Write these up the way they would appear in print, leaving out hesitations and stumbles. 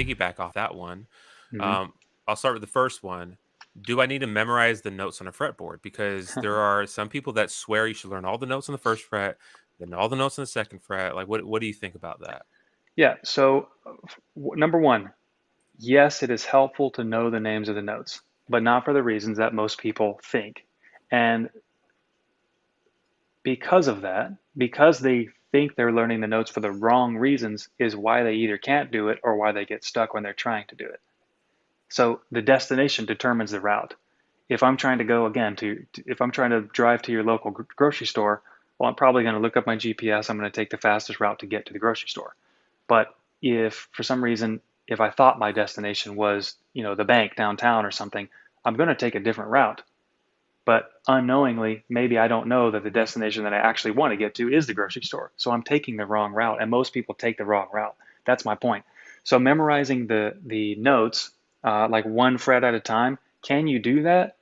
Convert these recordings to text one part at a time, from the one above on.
piggyback off that one. Hmm. Um, I'll start with the first one. Do I need to memorize the notes on a fretboard? Because there are some people that swear you should learn all the notes on the first fret, then all the notes on the second fret. Like, what do you think about that? Yeah. So, number one, yes, it is helpful to know the names of the notes, but not for the reasons that most people think. And because of that, because they think they're learning the notes for the wrong reasons, is why they either can't do it or why they get stuck when they're trying to do it. So the destination determines the route. If I'm trying to go again if I'm trying to drive to your local grocery store, well, I'm probably going to look up my GPS. I'm going to take the fastest route to get to the grocery store. But if for some reason, if I thought my destination was, the bank downtown or something, I'm going to take a different route. But unknowingly, maybe I don't know that the destination that I actually want to get to is the grocery store. So I'm taking the wrong route, and most people take the wrong route. That's my point. So memorizing the notes, like one fret at a time, can you do that?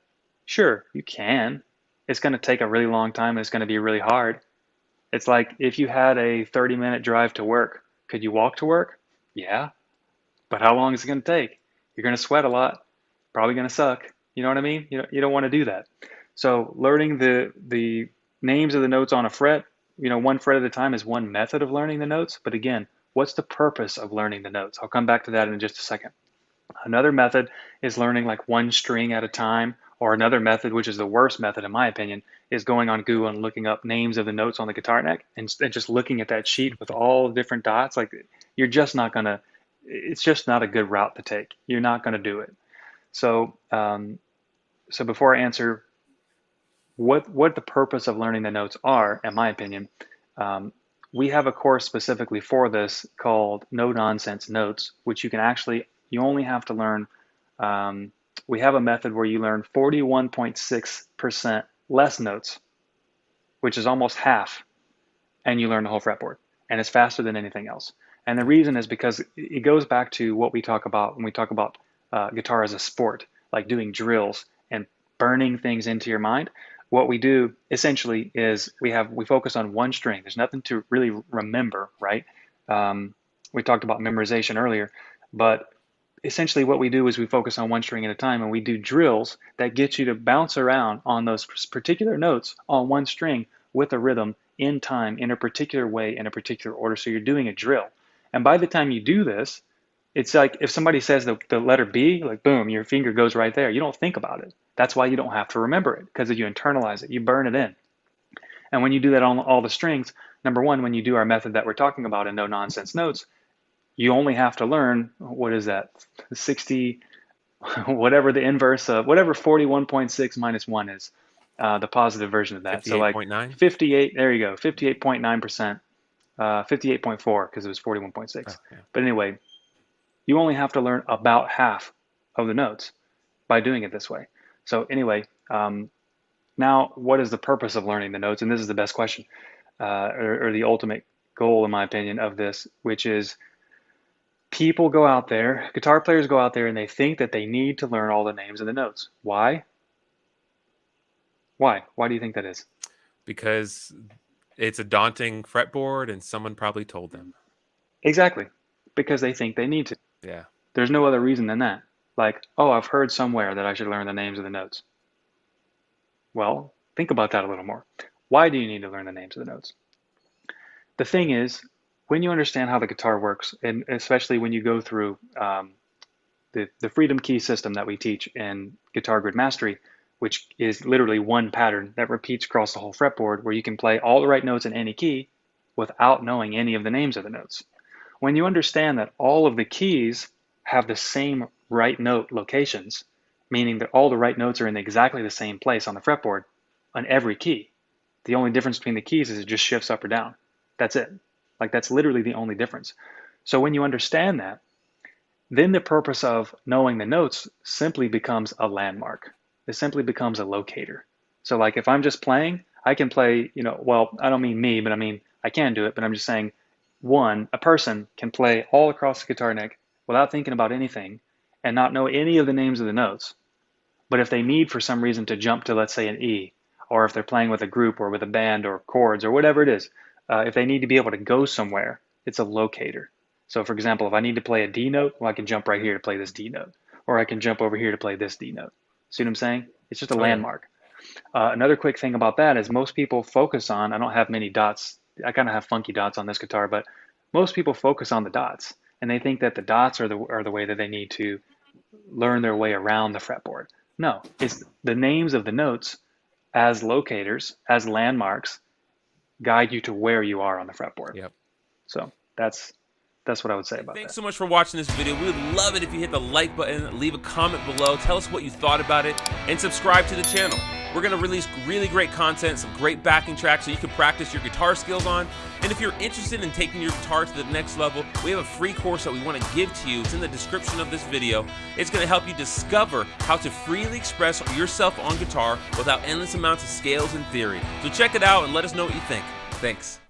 Sure, you can. It's going to take a really long time and it's going to be really hard. It's like if you had a 30-minute drive to work, could you walk to work? Yeah, but how long is it going to take? You're going to sweat a lot, probably going to suck. You know what I mean? You don't want to do that. So learning the names of the notes on a fret, one fret at a time is one method of learning the notes. But again, what's the purpose of learning the notes? I'll come back to that in just a second. Another method is learning like one string at a time, or another method, which is the worst method in my opinion, is going on Google and looking up names of the notes on the guitar neck and just looking at that sheet with all the different dots. Like you're just not gonna, it's just not a good route to take. You're not gonna do it. So, so before I answer what the purpose of learning the notes are, in my opinion, um, we have a course specifically for this called No Nonsense Notes, which you only have to learn. Um, we have a method where you learn 41.6% less notes, which is almost half, and you learn the whole fretboard. And it's faster than anything else. And the reason is because it goes back to what we talk about when we talk about guitar as a sport, like doing drills and burning things into your mind. What we do essentially is we focus on one string. There's nothing to really remember, right? Um, we talked about memorization earlier, but essentially what we do is we focus on one string at a time and we do drills that get you to bounce around on those particular notes on one string with a rhythm in time in a particular way in a particular order. So you're doing a drill. And by the time you do this, it's like if somebody says the letter B, like boom, your finger goes right there. You don't think about it. That's why you don't have to remember it because you internalize it, you burn it in. And when you do that on all the strings, number one, when you do our method that we're talking about in No Nonsense Notes, you only have to learn, what is that, 60, whatever the inverse of, whatever 41.6 minus 1 is, the positive version of that. So like 58.9? 58, there you go, 58.9%, 58.4 because it was 41.6. Oh, yeah. But anyway, you only have to learn about half of the notes by doing it this way. So anyway, now what is the purpose of learning the notes? And this is the best question, or the ultimate goal, in my opinion, of this, which is people go out there, guitar players go out there and they think that they need to learn all the names of the notes. Why? Why? Why do you think that is? Because it's a daunting fretboard and someone probably told them. Exactly. Because they think they need to. Yeah. There's no other reason than that. Like, oh, I've heard somewhere that I should learn the names of the notes. Well, think about that a little more. Why do you need to learn the names of the notes? The thing is, when you understand how the guitar works, and especially when you go through the Freedom Key system that we teach in Guitar Grid Mastery, which is literally one pattern that repeats across the whole fretboard where you can play all the right notes in any key without knowing any of the names of the notes. When you understand that all of the keys have the same right note locations, meaning that all the right notes are in exactly the same place on the fretboard on every key, the only difference between the keys is it just shifts up or down. That's it. Like that's literally the only difference. So when you understand that, then the purpose of knowing the notes simply becomes a landmark. It simply becomes a locator. So like if I'm just playing, I can play, well, I don't mean me, but I mean, I can do it, but I'm just saying a person can play all across the guitar neck without thinking about anything and not know any of the names of the notes. But if they need for some reason to jump to, let's say, an E, or if they're playing with a group or with a band or chords or whatever it is, if they need to be able to go somewhere, it's a locator. So for example, if I need to play a D note, well, I can jump right here to play this D note, or I can jump over here to play this D note. See what I'm saying? It's just a Oh yeah. landmark. Another quick thing about that is most people focus on, I don't have many dots. I kind of have funky dots on this guitar, but most people focus on the dots and they think that the dots are the way that they need to learn their way around the fretboard. No, it's the names of the notes as locators, as landmarks, guide you to where you are on the fretboard. Yep. So that's what I would say about Thanks that. so much for watching this video. We would love it if you hit the like button, leave a comment below, tell us what you thought about it, and subscribe to the channel. We're going to release really great content, some great backing tracks so you can practice your guitar skills on. And if you're interested in taking your guitar to the next level, we have a free course that we want to give to you. It's in the description of this video. It's going to help you discover how to freely express yourself on guitar without endless amounts of scales and theory. So check it out and let us know what you think. Thanks.